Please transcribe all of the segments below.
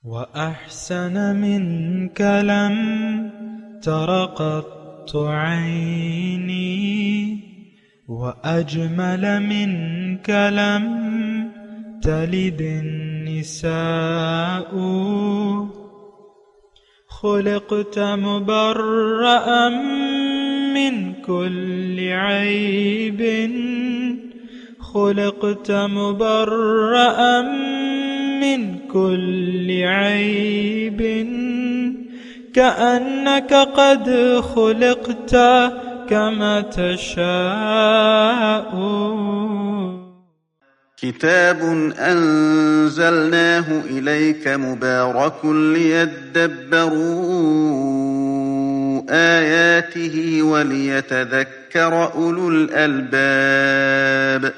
وأحسن منك لم تر قط عيني وأجمل منك لم تلد النساء خلقت مبرأ من كل عيب خلقت مبرأ من كل عيب كأنك قد خلقت كما تشاء. كتاب أنزلناه إليك مبارك ليدبروا آياته وليتذكر أولو الألباب.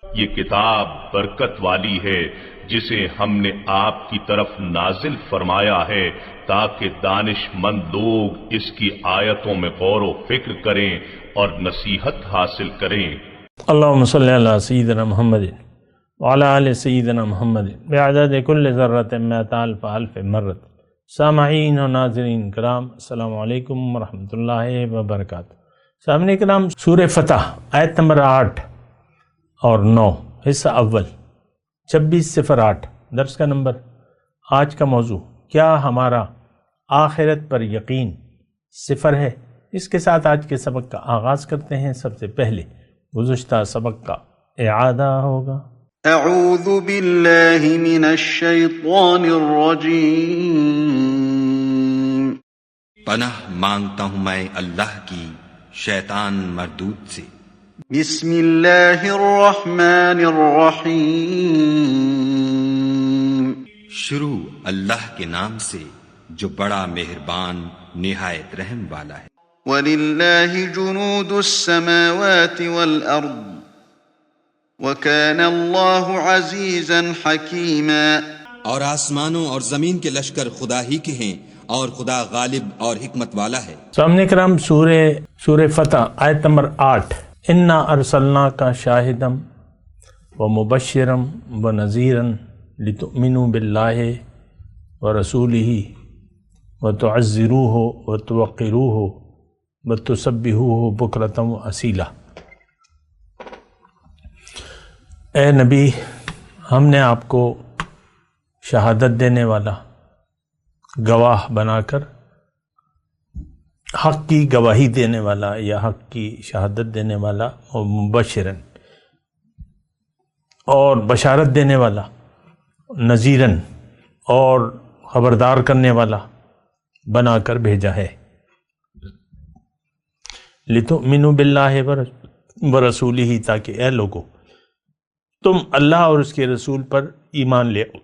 یہ کتاب برکت والی ہے جسے ہم نے آپ کی طرف نازل فرمایا ہے تاکہ دانش مند لوگ اس کی آیتوں میں غور و فکر کریں اور نصیحت حاصل کریں. اللہم صلی علی سیدنا محمد وعلی آل سیدنا محمد بعدد کل ذرۃ مئۃ الف الف مرۃ. سامعین و ناظرین کرام، السلام علیکم ورحمۃ اللہ وبرکاتہ. سامعین کرام، سورہ فتح آیت نمبر 8 اور 9 حصہ اول 2608 درس کا نمبر. آج کا موضوع کیا ہمارا آخرت پر یقین صفر ہے. اس کے ساتھ آج کے سبق کا آغاز کرتے ہیں. سب سے پہلے گزشتہ سبق کا اعادہ ہوگا. اعوذ باللہ من الشیطان الرجیم. پناہ مانگتا ہوں میں اللہ کی شیطان مردود سے. بسم اللہ الرحمن الرحیم. شروع اللہ کے نام سے جو بڑا مہربان نہایت رحم والا ہے. وَلِلَّهِ جُنُودُ السَّمَاوَاتِ وَالْأَرْضِ وَكَانَ اللَّهُ عَزِيزًا حَكِيمًا. اور آسمانوں اور زمین کے لشکر خدا ہی کے ہیں اور خدا غالب اور حکمت والا ہے. سامنے کرام، سورہ فتح آیت نمبر 8. انا ارسلناک شاہدا ومبشرا ونذیرا لتؤمنوا باللہ ورسولہ وتعزروہ وتوقروہ وتسبحوہ بکرۃ واصیلا. اے نبی، ہم نے آپ کو شہادت دینے والا، گواہ بنا کر، حق کی گواہی دینے والا یا حق کی شہادت دینے والا، اور مبشرن اور بشارت دینے والا، نذیرن اور خبردار کرنے والا بنا کر بھیجا ہے. لتؤمنوا باللہ ورسولہ، تاکہ اے لوگو تم اللہ اور اس کے رسول پر ایمان لے آؤ.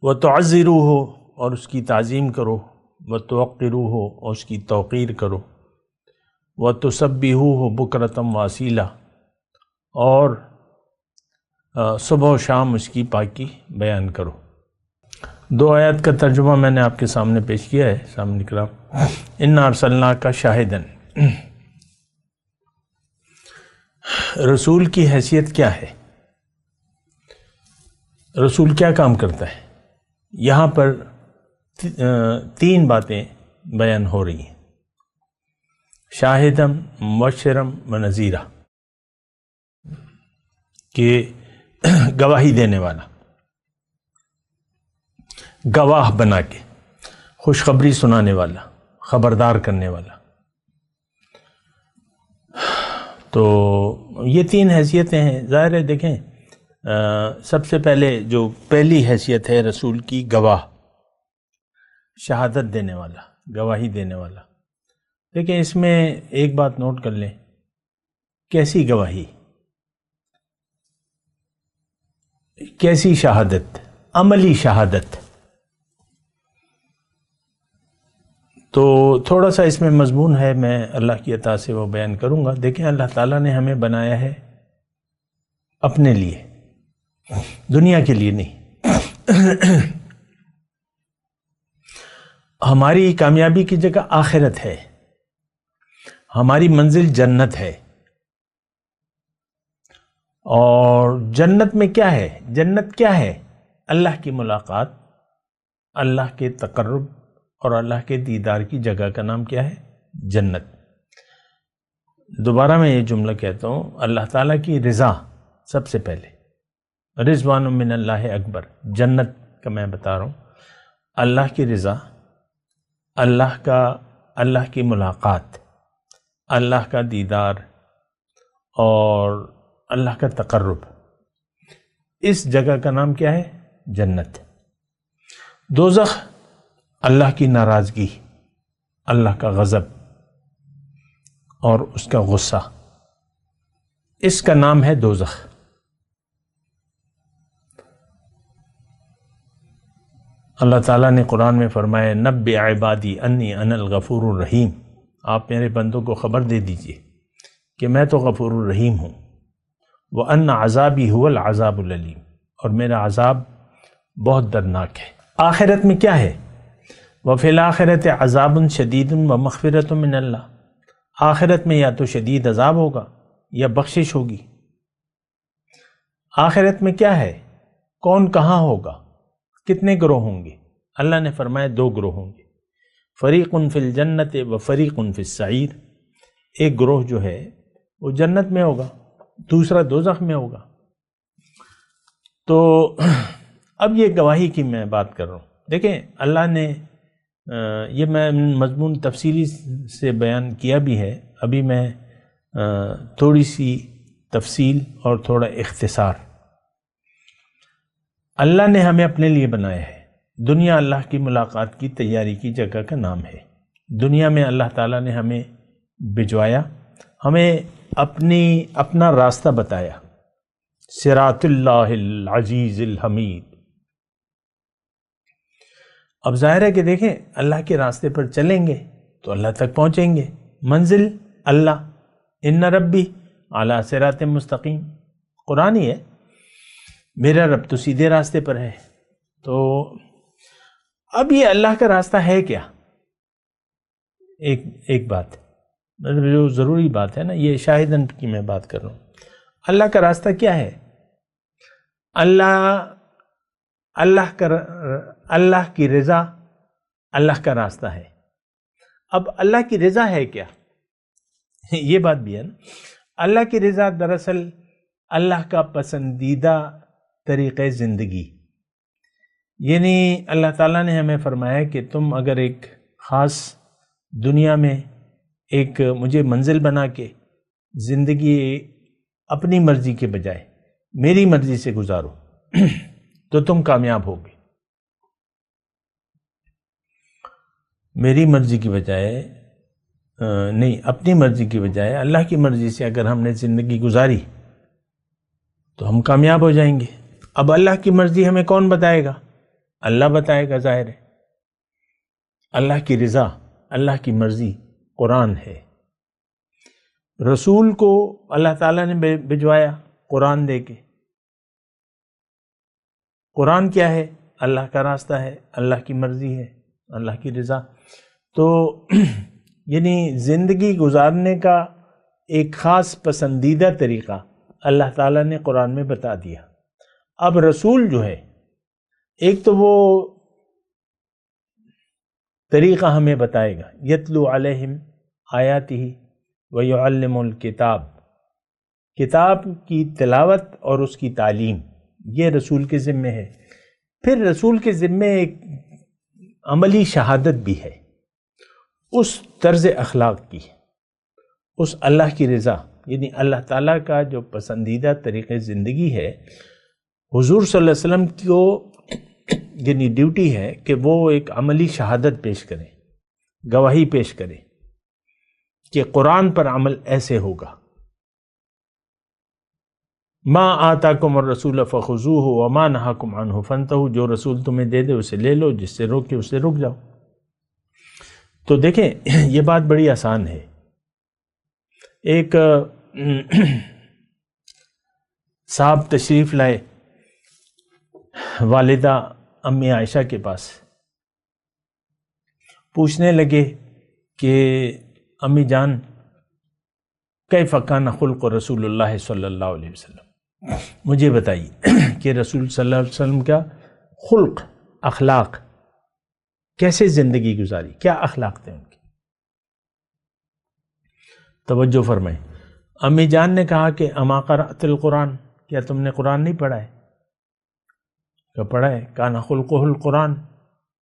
وتعزروہ، اور اس کی تعظیم کرو. وتوقروہ، اور اس کی توقیر کرو. وتسبحوہ بکرۃ واصیلا، اور صبح و شام اس کی پاکی بیان کرو. 2 آیات کا ترجمہ میں نے آپ کے سامنے پیش کیا ہے. سامنے کرام، انا ارسلناک شاہدا، رسول کی حیثیت کیا ہے؟ رسول کیا کام کرتا ہے؟ یہاں پر 3 باتیں بیان ہو رہی ہیں: شاہدم، مبشرم و نذیرہ، کہ گواہی دینے والا، گواہ بنا کے، خوشخبری سنانے والا، خبردار کرنے والا. تو یہ 3 حیثیتیں ہیں. ظاہر ہے، دیکھیں، سب سے پہلے جو پہلی حیثیت ہے رسول کی، گواہ، شہادت دینے والا، گواہی دینے والا. لیکن اس میں ایک بات نوٹ کر لیں، کیسی گواہی، کیسی شہادت؟ عملی شہادت. تو تھوڑا سا اس میں مضمون ہے، میں اللہ کی عطا سے وہ بیان کروں گا. دیکھیں، اللہ تعالیٰ نے ہمیں بنایا ہے اپنے لیے، دنیا کے لیے نہیں. ہماری کامیابی کی جگہ آخرت ہے، ہماری منزل جنت ہے. اور جنت میں کیا ہے؟ جنت کیا ہے؟ اللہ کی ملاقات، اللہ کے تقرب اور اللہ کے دیدار کی جگہ کا نام کیا ہے؟ جنت۔ دوبارہ میں یہ جملہ کہتا ہوں، اللہ تعالیٰ کی رضا سب سے پہلے، رضوان من اللہ اکبر، جنت کا میں بتا رہا ہوں، اللہ کی رضا، اللہ کی ملاقات، اللہ کا دیدار اور اللہ کا تقرب، اس جگہ کا نام کیا ہے؟ جنت۔ دوزخ اللہ کی ناراضگی، اللہ کا غضب اور اس کا غصہ، اس کا نام ہے دوزخ۔ اللہ تعالیٰ نے قرآن میں فرمایا نبئ عبادی انی انا الغفور الرحیم، آپ میرے بندوں کو خبر دے دیجئے کہ میں تو غفور الرحیم ہوں، وَأَنَّ عَذَابِي هُوَ الْعَذَابُ الْأَلِيمُ، اور میرا عذاب بہت دردناک ہے۔ آخرت میں کیا ہے؟ وَفِي الْآخِرَةِ عَذَابٌ شَدِيدٌ وَمَغْفِرَةٌ مِّنَ اللَّهِ، آخرت میں یا تو شدید عذاب ہوگا یا بخشش ہوگی۔ آخرت میں کیا ہے؟ کون کہاں ہوگا؟ کتنے گروہ ہوں گے؟ اللہ نے فرمایا 2 گروہ ہوں گے، فریق فی الجنت و فریق فی السعیر، ایک گروہ جو ہے وہ جنت میں ہوگا، دوسرا دوزخ میں ہوگا۔ تو اب یہ گواہی کی میں بات کر رہا ہوں۔ دیکھیں اللہ نے یہ میں مضمون تفصیلی سے بیان کیا بھی ہے، ابھی میں تھوڑی سی تفصیل اور تھوڑا اختصار۔ اللہ نے ہمیں اپنے لیے بنایا ہے، دنیا اللہ کی ملاقات کی تیاری کی جگہ کا نام ہے۔ دنیا میں اللہ تعالیٰ نے ہمیں بھجوایا، ہمیں اپنا راستہ بتایا، صراط اللہ العزیز الحمید۔ اب ظاہر ہے کہ دیکھیں اللہ کے راستے پر چلیں گے تو اللہ تک پہنچیں گے، منزل اللہ، ان ربی علی صراط مستقیم، قرآن ہی ہے، میرا رب تو سیدھے راستے پر ہے۔ تو اب یہ اللہ کا راستہ ہے کیا؟ ایک بات جو ضروری بات ہے نا، یہ شاہدن کی میں بات کر رہا ہوں، اللہ کا راستہ کیا ہے؟ اللہ کی رضا اللہ کا راستہ ہے۔ اب اللہ کی رضا ہے کیا؟ یہ بات بھی ہے نا، اللہ کی رضا دراصل اللہ کا پسندیدہ طریقہ زندگی، یعنی اللہ تعالیٰ نے ہمیں فرمایا کہ تم اگر ایک خاص دنیا میں ایک مجھے منزل بنا کے زندگی اپنی مرضی کے بجائے میری مرضی سے گزارو تو تم کامیاب ہوگے۔ میری مرضی کی بجائے نہیں، اپنی مرضی کی بجائے اللہ کی مرضی سے اگر ہم نے زندگی گزاری تو ہم کامیاب ہو جائیں گے۔ اب اللہ کی مرضی ہمیں کون بتائے گا؟ اللہ بتائے گا، ظاہر ہے۔ اللہ کی رضا، اللہ کی مرضی قرآن ہے۔ رسول کو اللہ تعالیٰ نے بھجوایا قرآن دے کے۔ قرآن کیا ہے؟ اللہ کا راستہ ہے، اللہ کی مرضی ہے، اللہ کی رضا۔ تو یعنی زندگی گزارنے کا ایک خاص پسندیدہ طریقہ اللہ تعالیٰ نے قرآن میں بتا دیا۔ اب رسول جو ہے، ایک تو وہ طریقہ ہمیں بتائے گا، یتلو علیہم آیاتہ ویعلم الکتاب، کتاب کی تلاوت اور اس کی تعلیم، یہ رسول کے ذمے ہے۔ پھر رسول کے ذمے ایک عملی شہادت بھی ہے، اس طرز اخلاق کی، اس اللہ کی رضا، یعنی اللہ تعالیٰ کا جو پسندیدہ طریقہ زندگی ہے۔ حضور صلی اللہ علیہ وسلم کو یعنی ڈیوٹی ہے کہ وہ ایک عملی شہادت پیش کریں، گواہی پیش کریں کہ قرآن پر عمل ایسے ہوگا۔ ما آتاکم الرسول فخذوہ وما نہاکم عنہ فانتہوا، جو رسول تمہیں دے دے اسے لے لو، جس سے روکے اسے رک جاؤ۔ تو دیکھیں یہ بات بڑی آسان ہے۔ ایک صاحب تشریف لائے والدہ امی عائشہ کے پاس، پوچھنے لگے کہ امی جان کیف کان خلق رسول اللہ صلی اللہ علیہ وسلم، مجھے بتائیے کہ رسول صلی اللہ علیہ وسلم کا خلق، اخلاق، کیسے زندگی گزاری، کیا اخلاق تھے ان کے؟ توجہ فرمائیں۔ امی جان نے کہا کہ اما قرأت القرآن، کیا تم نے قرآن نہیں پڑھا ہے؟ کہ پڑھا ہے۔ کانا خلقہ القرآن،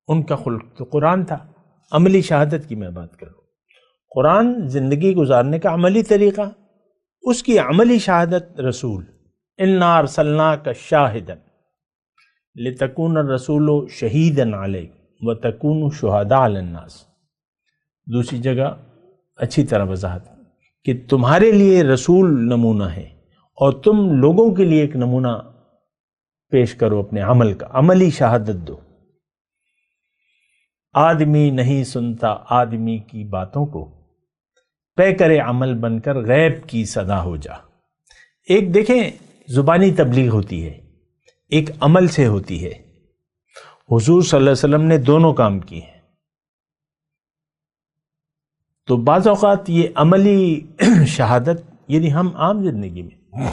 ان کا خلق تو قرآن تھا۔ عملی شہادت کی میں بات کر رہا ہوں۔ قرآن زندگی گزارنے کا عملی طریقہ، اس کی عملی شہادت رسول، اِنَّا أَرْسَلْنَاكَ شَاهِدًا لِتَكُونَ الرَّسُولُ شَهِيدًا عَلَيْكُمْ وَتَكُونُوا شُهَدَاءَ عَلَى النَّاسِ۔ دوسری جگہ اچھی طرح وضاحت کہ تمہارے لیے رسول نمونہ ہے اور تم لوگوں کے لیے ایک نمونہ پیش کرو اپنے عمل کا، عملی شہادت دو۔ آدمی نہیں سنتا آدمی کی باتوں کو، پے کرے عمل بن کر غیب کی صدا ہو جا۔ ایک دیکھیں زبانی تبلیغ ہوتی ہے، ایک عمل سے ہوتی ہے۔ حضور صلی اللہ علیہ وسلم نے دونوں کام کیے ہیں۔ تو بعض اوقات یہ عملی شہادت، یعنی ہم عام زندگی میں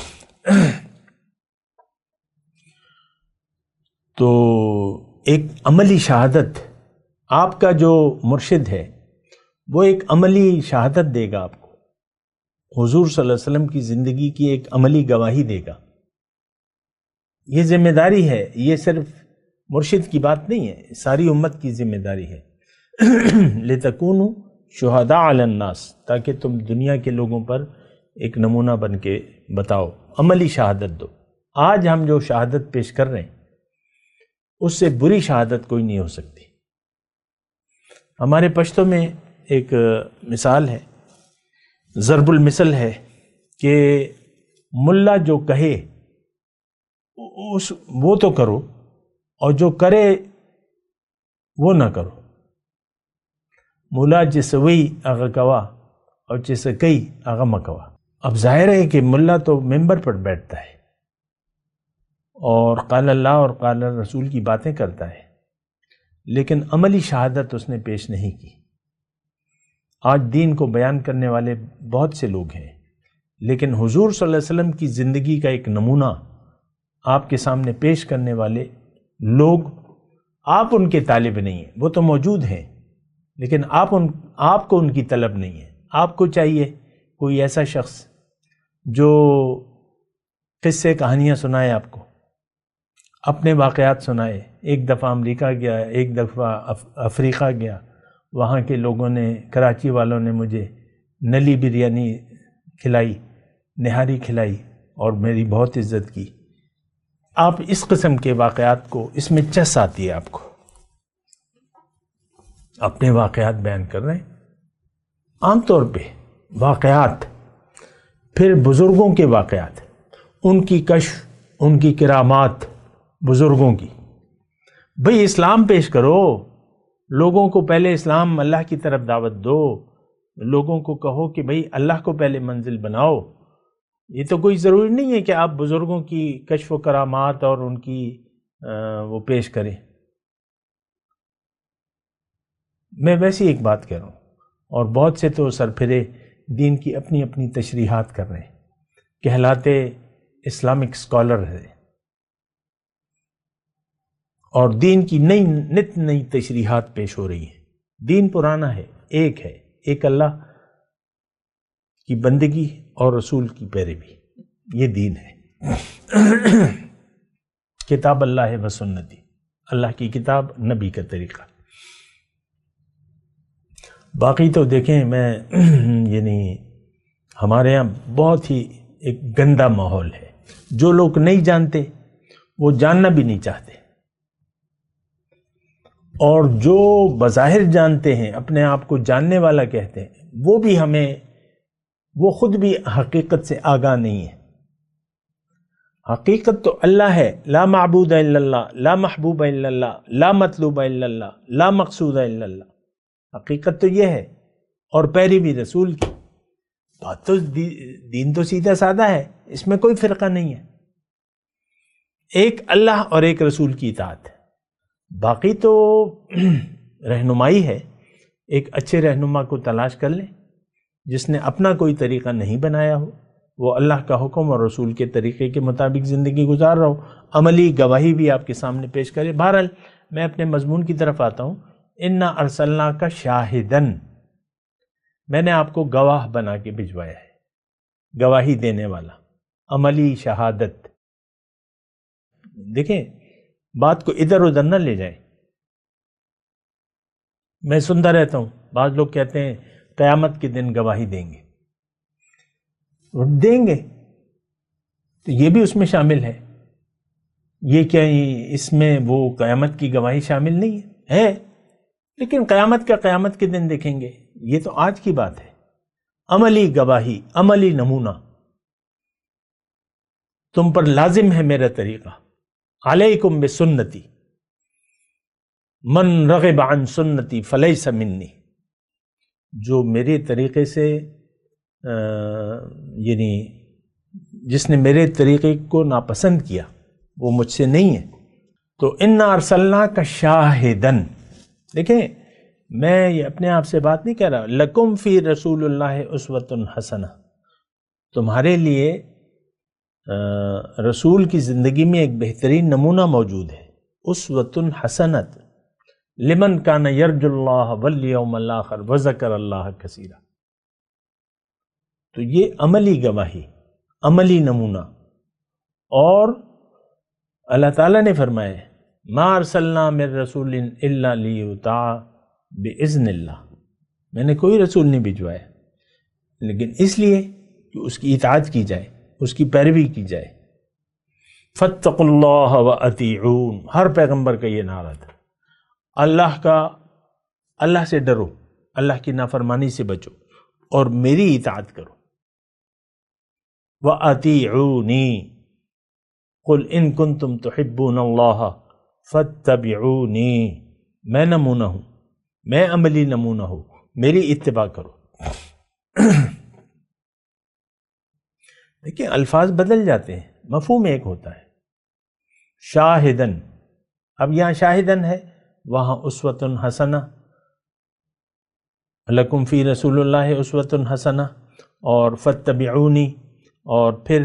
تو ایک عملی شہادت، آپ کا جو مرشد ہے وہ ایک عملی شہادت دے گا آپ کو، حضور صلی اللہ علیہ وسلم کی زندگی کی ایک عملی گواہی دے گا۔ یہ ذمہ داری ہے، یہ صرف مرشد کی بات نہیں ہے، ساری امت کی ذمہ داری ہے۔ لِتَكُونُوا شُهَدَاءَ عَلَى النَّاسِ، تاکہ تم دنیا کے لوگوں پر ایک نمونہ بن کے بتاؤ، عملی شہادت دو۔ آج ہم جو شہادت پیش کر رہے ہیں اس سے بری شہادت کوئی نہیں ہو سکتی۔ ہمارے پشتوں میں ایک مثال ہے، ضرب المثل ہے کہ ملا جو کہے وہ تو کرو، اور جو کرے وہ نہ کرو۔ ملا جس وی آغا کوا اور جس کئی آغا مکوا۔ اب ظاہر ہے کہ ملا تو ممبر پر بیٹھتا ہے اور قال اللہ اور قال رسول کی باتیں کرتا ہے، لیکن عملی شہادت اس نے پیش نہیں کی۔ آج دین کو بیان کرنے والے بہت سے لوگ ہیں، لیکن حضور صلی اللہ علیہ وسلم کی زندگی کا ایک نمونہ آپ کے سامنے پیش کرنے والے لوگ، آپ ان کے طالب نہیں ہیں، وہ تو موجود ہیں، لیکن آپ کو ان کی طلب نہیں ہے۔ آپ کو چاہیے کوئی ایسا شخص جو قصے کہانیاں سنائے، آپ کو اپنے واقعات سنائے۔ ایک دفعہ امریکہ گیا، ایک دفعہ افریقہ گیا، وہاں کے لوگوں نے، کراچی والوں نے مجھے نلی بریانی کھلائی، نہاری کھلائی اور میری بہت عزت کی۔ آپ اس قسم کے واقعات کو، اس میں چس آتی ہے آپ کو، اپنے واقعات بیان کر رہے ہیں عام طور پہ واقعات، پھر بزرگوں کے واقعات، ان کی کشف، ان کی کرامات، بزرگوں کی۔ بھئی اسلام پیش کرو، لوگوں کو پہلے اسلام، اللہ کی طرف دعوت دو، لوگوں کو کہو کہ بھئی اللہ کو پہلے منزل بناؤ۔ یہ تو کوئی ضروری نہیں ہے کہ آپ بزرگوں کی کشف و کرامات اور ان کی وہ پیش کریں۔ میں ویسی ایک بات کہہ رہا ہوں، اور بہت سے تو سرپھرے دین کی اپنی اپنی تشریحات کر رہے ہیں، کہلاتے اسلامک اسکالر ہے، اور دین کی نئی تشریحات پیش ہو رہی ہیں۔ دین پرانا ہے، ایک اللہ کی بندگی اور رسول کی پیروی، یہ دین ہے۔ کتاب اللہ و سنتی، اللہ کی کتاب، نبی کا طریقہ۔ باقی تو دیکھیں، میں یعنی ہمارے ہاں بہت ہی ایک گندا ماحول ہے۔ جو لوگ نہیں جانتے وہ جاننا بھی نہیں چاہتے، اور جو بظاہر جانتے ہیں، اپنے آپ کو جاننے والا کہتے ہیں، وہ خود بھی حقیقت سے آگاہ نہیں ہے۔ حقیقت تو اللہ ہے، لا معبود الا اللہ، لا محبوب الا اللہ، لا مطلوب الا اللہ، لا مقصود الا اللہ۔ حقیقت تو یہ ہے، اور پیروی رسول کی بات تو دین تو سیدھا سادہ ہے، اس میں کوئی فرقہ نہیں ہے، ایک اللہ اور ایک رسول کی اطاعت ہے۔ باقی تو رہنمائی ہے، ایک اچھے رہنما کو تلاش کر لیں جس نے اپنا کوئی طریقہ نہیں بنایا ہو، وہ اللہ کا حکم اور رسول کے طریقے کے مطابق زندگی گزار رہا ہو. عملی گواہی بھی آپ کے سامنے پیش کرے. بہرحال میں اپنے مضمون کی طرف آتا ہوں. انا ارسلناک شاہدن، میں نے آپ کو گواہ بنا کے بھجوایا ہے، گواہی دینے والا، عملی شہادت. دیکھیں بات کو ادھر ادھر نہ لے جائیں. میں سنتا رہتا ہوں بعض لوگ کہتے ہیں قیامت کے دن گواہی دیں گے. دیں گے تو یہ بھی اس میں شامل ہے. یہ کیا اس میں وہ قیامت کی گواہی شامل نہیں ہے؟ لیکن قیامت کا قیامت کے دن دیکھیں گے. یہ تو آج کی بات ہے. عملی گواہی، عملی نمونہ تم پر لازم ہے میرا طریقہ. علیکم بسنتی من رغب عن سنتی فلیس منی، جو میرے طریقے سے یعنی جس نے میرے طریقے کو ناپسند کیا وہ مجھ سے نہیں ہے. تو انا ارسلناک شاہدن، دیکھیں میں یہ اپنے آپ سے بات نہیں کہہ رہا. لکم فی رسول اللہ اسوۃ حسنہ، تمہارے لیے رسول کی زندگی میں ایک بہترین نمونہ موجود ہے. اسوۃ حسنۃ لمن کان یرجو اللہ والیوم الاخر وذکر اللہ کثیرا. تو یہ عملی گواہی، عملی نمونہ. اور اللہ تعالیٰ نے فرمایا ما ارسلنا من رسول الا لیطاع باذن اللہ، میں نے کوئی رسول نہیں بھجوایا لیکن اس لیے کہ اس کی اطاعت کی جائے، اس کی پیروی کی جائے. فاتقوا اللہ واطیعون، ہر پیغمبر کا یہ نعرہ تھا. اللہ سے ڈرو، اللہ کی نافرمانی سے بچو اور میری اطاعت کرو. وَأَطِيعُونِي قُلْ إِن كُنتُمْ تُحِبُّونَ اللَّهَ فَاتَّبِعُونِي، میں نمونہ ہوں، میں عملی نمونہ ہوں، میری اتباع کرو. دیکھیں الفاظ بدل جاتے ہیں، مفہوم ایک ہوتا ہے. شاہدن، اب یہاں شاہدن ہے، وہاں اسوۃ حسنہ، لکم فی رسول اللہ اسوۃ حسنہ، اور فاتبعونی، اور پھر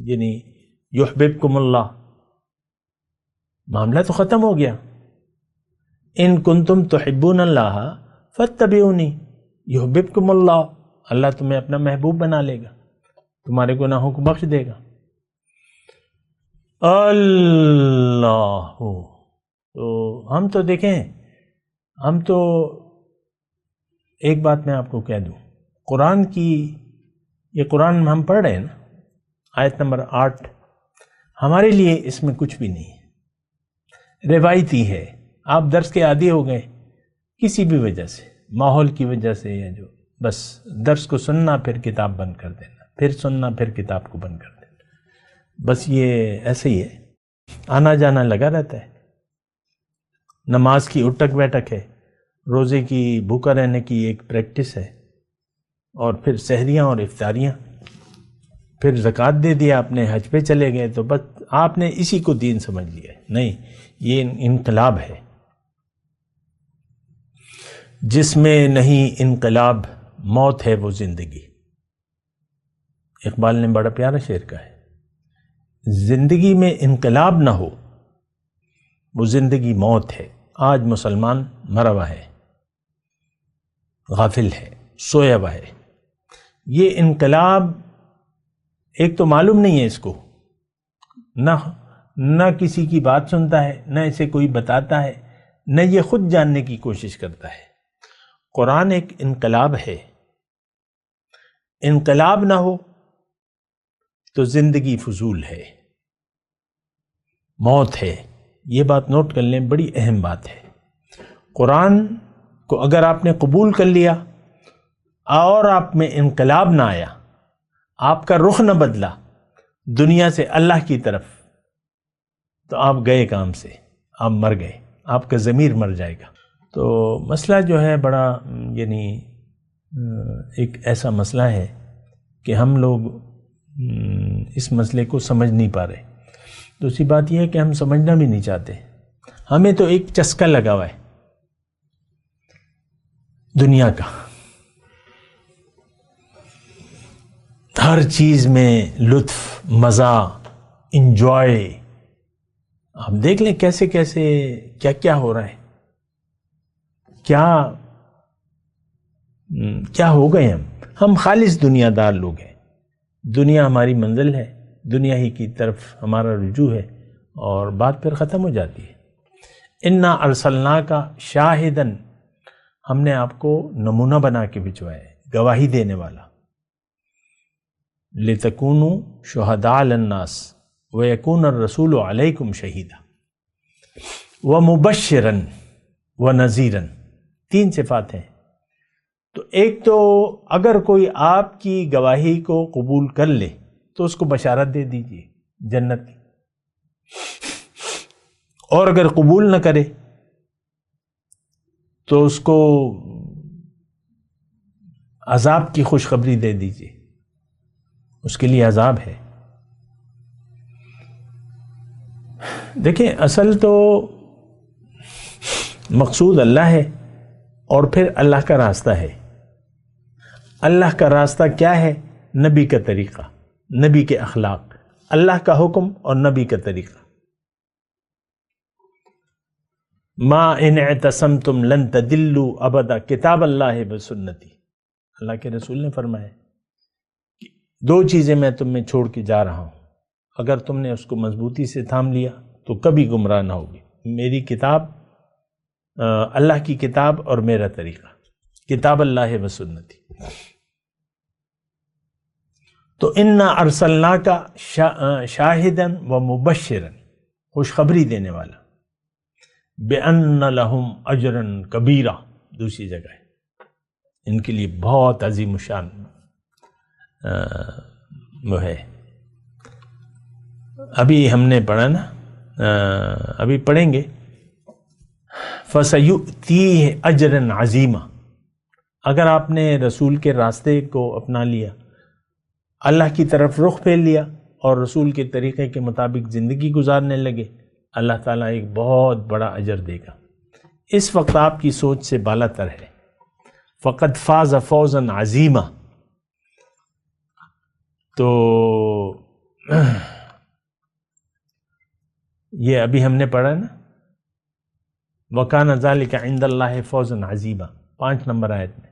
یعنی یحببکم اللہ. معاملہ تو ختم ہو گیا. ان کنتم تحبون اللہ فاتبعونی یحببکم اللہ، اللہ تمہیں اپنا محبوب بنا لے گا، تمہارے گناہوں کو بخش دے گا. اللہ، تو ہم تو دیکھیں، ہم تو ایک بات میں آپ کو کہہ دوں، قرآن کی یہ قرآن ہم پڑھ رہے ہیں نا، آیت نمبر 8، ہمارے لیے اس میں کچھ بھی نہیں ہے، روایتی ہے. آپ درس کے عادی ہو گئے کسی بھی وجہ سے، ماحول کی وجہ سے، یا جو بس درس کو سننا پھر کتاب بند کر دینا، پھر سننا پھر کتاب کو بند کر دینا، بس یہ ایسے ہی ہے، آنا جانا لگا رہتا ہے. نماز کی اٹھک بیٹھک ہے، روزے کی بھوکا رہنے کی ایک پریکٹس ہے، اور پھر سحریاں اور افطاریاں، پھر زکوٰۃ دے دیا آپ نے، حج پہ چلے گئے، تو بس آپ نے اسی کو دین سمجھ لیا ہے. نہیں، یہ انقلاب ہے. جس میں نہیں انقلاب موت ہے وہ زندگی. اقبال نے بڑا پیارا شعر کہا ہے، زندگی میں انقلاب نہ ہو وہ زندگی موت ہے. آج مسلمان مرا ہوا ہے، غافل ہے، سویا ہوا ہے. یہ انقلاب ایک تو معلوم نہیں ہے اس کو، نہ کسی کی بات سنتا ہے، نہ اسے کوئی بتاتا ہے، نہ یہ خود جاننے کی کوشش کرتا ہے. قرآن ایک انقلاب ہے. انقلاب نہ ہو تو زندگی فضول ہے، موت ہے. یہ بات نوٹ کر لیں، بڑی اہم بات ہے. قرآن کو اگر آپ نے قبول کر لیا اور آپ میں انقلاب نہ آیا، آپ کا رخ نہ بدلا دنیا سے اللہ کی طرف، تو آپ گئے کام سے، آپ مر گئے، آپ کا ضمیر مر جائے گا. تو مسئلہ جو ہے بڑا یعنی ایک ایسا مسئلہ ہے کہ ہم لوگ اس مسئلے کو سمجھ نہیں پا رہے. دوسری بات یہ ہے کہ ہم سمجھنا بھی نہیں چاہتے. ہمیں تو ایک چسکا لگا ہوا ہے دنیا کا. ہر چیز میں لطف، مزہ، انجوائے. آپ دیکھ لیں کیسے کیسے کیا کیا ہو رہا ہے، کیا ہو گئے ہم خالص دنیا دار لوگ ہیں. دنیا ہماری منزل ہے، دنیا ہی کی طرف ہمارا رجوع ہے اور بات پھر ختم ہو جاتی ہے. انا ارسلناک شاہدن، ہم نے آپ کو نمونہ بنا کے بھجوایا ہے، گواہی دینے والا. لتکونوا شہداء علی الناس ویکون الرسول علیکم شہیدا ومبشرا ونذیرا. 3 صفات ہیں. تو ایک تو اگر کوئی آپ کی گواہی کو قبول کر لے تو اس کو بشارت دے دیجیے جنت کی، اور اگر قبول نہ کرے تو اس کو عذاب کی خوشخبری دے دیجیے، اس کے لیے عذاب ہے. دیکھیں اصل تو مقصود اللہ ہے اور پھر اللہ کا راستہ ہے. اللہ کا راستہ کیا ہے؟ نبی کا طریقہ، نبی کے اخلاق، اللہ کا حکم اور نبی کا طریقہ. ما ان اعتصمتم لن تضلوا ابدا کتاب اللہ بسنتی. اللہ کے رسول نے فرمایا کہ 2 چیزیں میں تم میں چھوڑ کے جا رہا ہوں، اگر تم نے اس کو مضبوطی سے تھام لیا تو کبھی گمراہ نہ ہوگی. میری کتاب، اللہ کی کتاب اور میرا طریقہ، کتاب اللہ و سنتی. تو انا ارسلناک شاہدن و مبشرا، خوشخبری دینے والا. بِأَنَّ لَهُمْ أَجْرًا كَبِيرًا، دوسری جگہ ہے، ان کے لیے بہت عظیم الشان وہ ہے. ابھی ہم نے پڑھا نا، ابھی پڑھیں گے فَسَيُؤْتِيهِ أَجْرًا عَظِيمًا. اگر آپ نے رسول کے راستے کو اپنا لیا، اللہ کی طرف رخ پھیر لیا اور رسول کے طریقے کے مطابق زندگی گزارنے لگے، اللہ تعالیٰ ایک بہت بڑا اجر دے گا. اس وقت آپ کی سوچ سے بالا تر ہے. فَقَدْ فَازَ فَوْزًا عَظِيمًا. تو یہ ابھی ہم نے پڑھا نا، وَكَانَ ذَلِكَ عِنْدَ اللَّهِ فَوْزًا عَظِيمًا، 5 نمبر آیت میں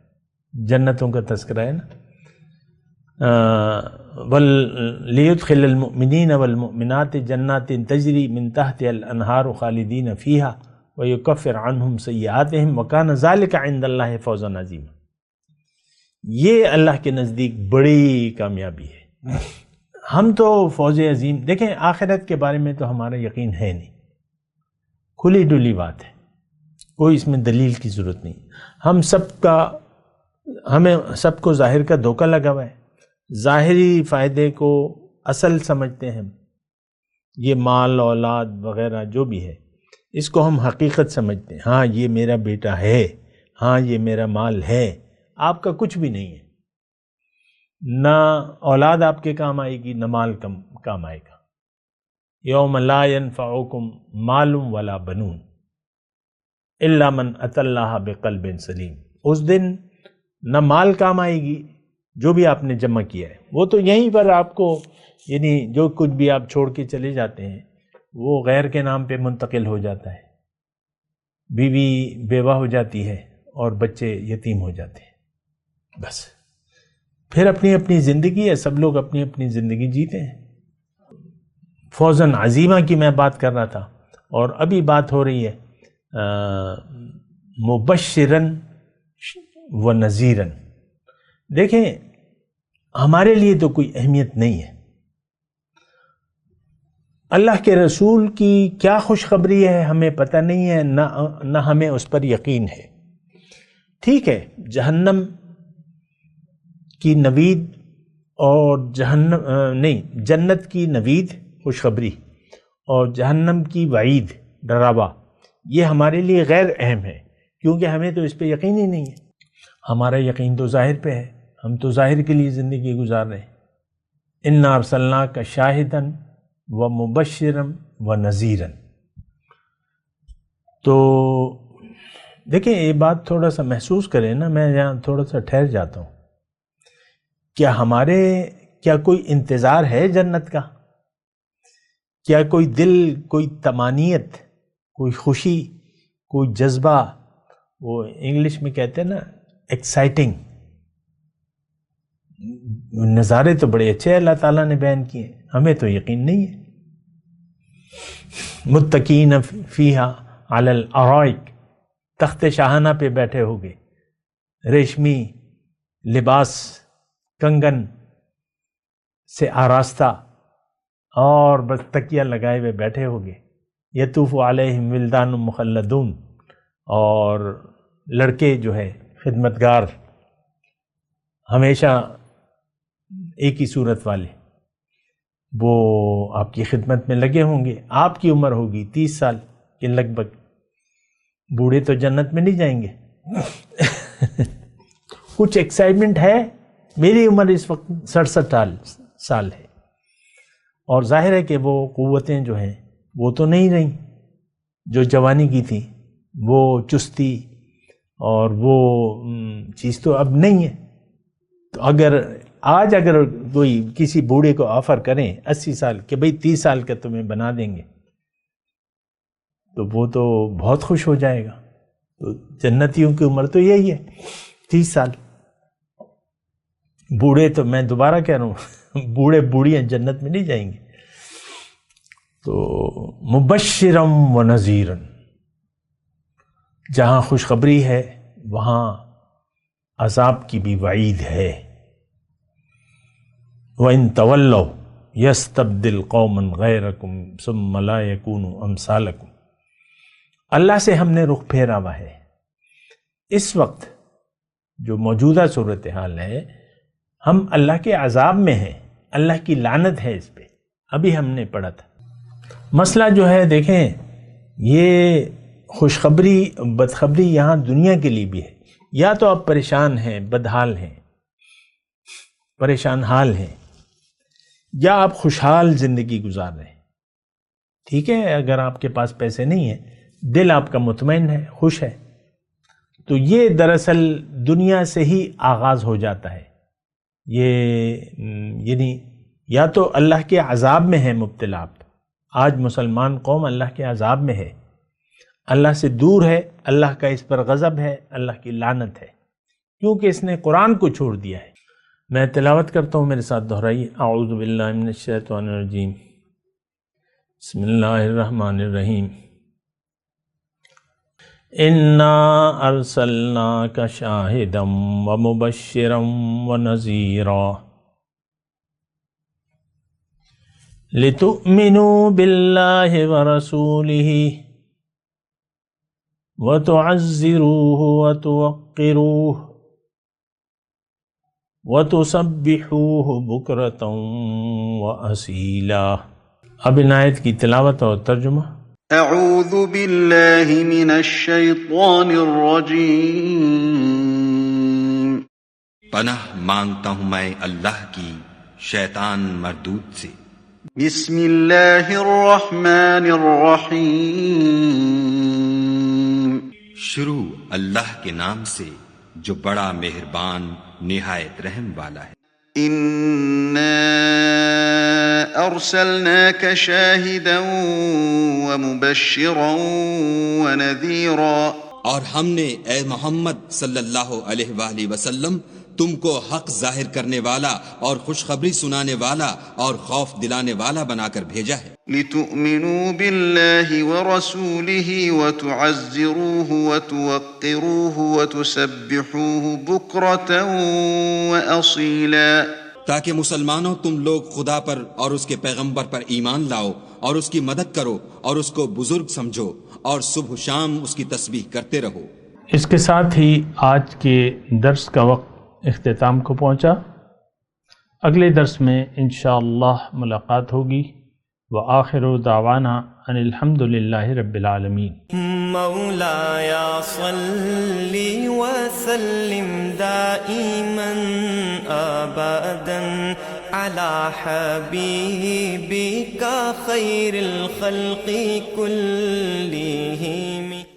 جنتوں کا تذکرہ ہے نا. وَلِيُدْخِلَ الْمُؤْمِنِينَ وَالْمُؤْمِنَاتِ جَنَّاتٍ تَجْرِي مِنْ تَحْتِهَا الْأَنْهَارُ خَالِدِينَ فِيهَا وَيُكَفِّرْ عَنْهُمْ سَيِّئَاتِهِمْ وَكَانَ ذَلِكَ عِنْدَ اللَّهِ فَوْزًا عَظِيمًا. یہ اللہ کے نزدیک بڑی کامیابی ہے. ہم تو فوز عظیم، دیکھیں آخرت کے بارے میں تو ہمارا یقین ہے نہیں، کھلی ڈلی بات ہے، کوئی اس میں دلیل کی ضرورت نہیں. ہمیں سب کو ظاہر کا دھوکہ لگا ہوا ہے، ظاہری فائدے کو اصل سمجھتے ہیں. یہ مال اولاد وغیرہ جو بھی ہے اس کو ہم حقیقت سمجھتے ہیں. ہاں یہ میرا بیٹا ہے، ہاں یہ میرا مال ہے. آپ کا کچھ بھی نہیں ہے، نہ اولاد آپ کے کام آئے گی، نہ مال کام آئے گا. یوم لا ينفعکم مال ولا بنون الا من اتى اللہ بقلب سلیم. اس دن نہ مال کام آئے گی، جو بھی آپ نے جمع کیا ہے وہ تو یہیں پر آپ کو، یعنی جو کچھ بھی آپ چھوڑ کے چلے جاتے ہیں وہ غیر کے نام پہ منتقل ہو جاتا ہے. بیوی بیوہ ہو جاتی ہے اور بچے یتیم ہو جاتے ہیں. بس پھر اپنی اپنی زندگی ہے، سب لوگ اپنی اپنی زندگی جیتے ہیں. فوزن عظیمہ کی میں بات کر رہا تھا، اور ابھی بات ہو رہی ہے مبشرن و نذیرن. دیکھیں ہمارے لیے تو کوئی اہمیت نہیں ہے، اللہ کے رسول کی کیا خوشخبری ہے ہمیں پتہ نہیں ہے، نہ ہمیں اس پر یقین ہے. ٹھیک ہے، جہنم کی نوید اور جنت کی نوید خوشخبری اور جہنم کی وعید ڈراوا، یہ ہمارے لیے غیر اہم ہے، کیونکہ ہمیں تو اس پہ یقین ہی نہیں ہے. ہمارا یقین تو ظاہر پہ ہے، ہم تو ظاہر کے لیے زندگی گزار رہے ہیں. انا ارسلناک شاہدا و مبشرا و نذیرا. تو دیکھیں یہ بات تھوڑا سا محسوس کریں نا، میں یہاں تھوڑا سا ٹھہر جاتا ہوں. کیا ہمارے کیا کوئی انتظار ہے جنت کا؟ کیا کوئی دل، کوئی طمانینت، کوئی خوشی، کوئی جذبہ، وہ انگلش میں کہتے ہیں نا ایکسائٹنگ نظارے تو بڑے اچھے اللہ تعالیٰ نے بیان کیے، ہمیں تو یقین نہیں ہے۔ متقین فیہا علی الارائک، تخت شاہانہ پہ بیٹھے ہوگے، ریشمی لباس کنگن سے آراستہ، اور بس تکیہ لگائے ہوئے بیٹھے ہوگے۔ یطوف علیہم ولدان مخلدون، اور لڑکے جو ہے خدمتگار ہمیشہ ایک ہی صورت والے، وہ آپ کی خدمت میں لگے ہوں گے۔ آپ کی عمر ہوگی 30 سال کے لگ بھگ، بوڑھے تو جنت میں نہیں جائیں گے۔ کچھ ایکسائٹمنٹ ہے؟ میری عمر اس وقت 67 سال ہے، اور ظاہر ہے کہ وہ قوتیں جو ہیں وہ تو نہیں رہیں جو جوانی کی تھیں، وہ چستی اور وہ چیز تو اب نہیں ہے۔ تو اگر کوئی کسی بوڑھے کو آفر کریں 80 سال کہ بھئی 30 سال کا تمہیں بنا دیں گے، تو وہ تو بہت خوش ہو جائے گا۔ تو جنتیوں کی عمر تو یہی ہے 30 سال۔ بوڑھے تو میں دوبارہ کہہ رہا ہوں، بوڑھے بوڑھیاں جنت میں نہیں جائیں گے۔ تو مبشرم و نذیرن، جہاں خوشخبری ہے وہاں عذاب کی بھی وعید ہے۔ وَإِن تَوَلَّوْا يَسْتَبْدِلْ قَوْمًا غَيْرَكُمْ ثُمَّ لَا يَكُونُوا أَمْثَالَكُمْ۔ اللہ سے ہم نے رخ پھیرا ہوا ہے۔ اس وقت جو موجودہ صورتحال ہے، ہم اللہ کے عذاب میں ہیں، اللہ کی لعنت ہے اس پہ، ابھی ہم نے پڑھا تھا۔ مسئلہ جو ہے دیکھیں، یہ خوشخبری بدخبری یہاں دنیا کے لیے بھی ہے۔ یا تو آپ پریشان ہیں، بدحال ہیں، پریشان حال ہیں، یا آپ خوشحال زندگی گزار رہے ہیں۔ ٹھیک ہے، اگر آپ کے پاس پیسے نہیں ہیں، دل آپ کا مطمئن ہے، خوش ہے، تو یہ دراصل دنیا سے ہی آغاز ہو جاتا ہے۔ یہ یعنی یا تو اللہ کے عذاب میں ہے مبتلا۔ آج مسلمان قوم اللہ کے عذاب میں ہے، اللہ سے دور ہے، اللہ کا اس پر غضب ہے، اللہ کی لعنت ہے، کیونکہ اس نے قرآن کو چھوڑ دیا ہے۔ میں تلاوت کرتا ہوں، میرے ساتھ دہرائیے۔ اعوذ باللہ من الشیطان الرجیم، بسم اللہ الرحمن الرحیم۔ انا ارسلناک شاہدا ومبشرا ونذیرا لتؤمنوا باللہ ورسولہ وتعزروہ وتوقروہ وتسبحوہ بکرۃ واصیلا۔ اب ان آیت کی تلاوت اور ترجمہ۔ اعوذ باللہ من الشیطان الرجیم۔ پناہ مانگتا ہوں میں اللہ کی شیطان مردود سے۔ بسم اللہ الرحمن الرحیم۔ شروع اللہ کے نام سے جو بڑا مہربان نہایت رحم والا ہے۔ انا ارسلناک شاہدا ومبشرا ونذیرا۔ اور ہم نے اے محمد صلی اللہ علیہ وآلہ وسلم تم کو حق ظاہر کرنے والا اور خوشخبری سنانے والا اور خوف دلانے والا بنا کر بھیجا ہے۔ لتؤمنوا باللہ ورسولہ وتعزروہ وتوقروہ وتسبحوہ بکرۃ واصیلا۔ تاکہ مسلمانوں تم لوگ خدا پر اور اس کے پیغمبر پر ایمان لاؤ اور اس کی مدد کرو اور اس کو بزرگ سمجھو اور صبح و شام اس کی تسبیح کرتے رہو۔ اس کے ساتھ ہی آج کے درس کا وقت اختتام کو پہنچا۔ اگلے درس میں انشاءاللہ ملاقات ہوگی۔ وآخر دعوانا ان الحمد للہ رب العالمین۔ مولاي صل وسلم دائما ابدا على حبيبك خير الخلق كلهم۔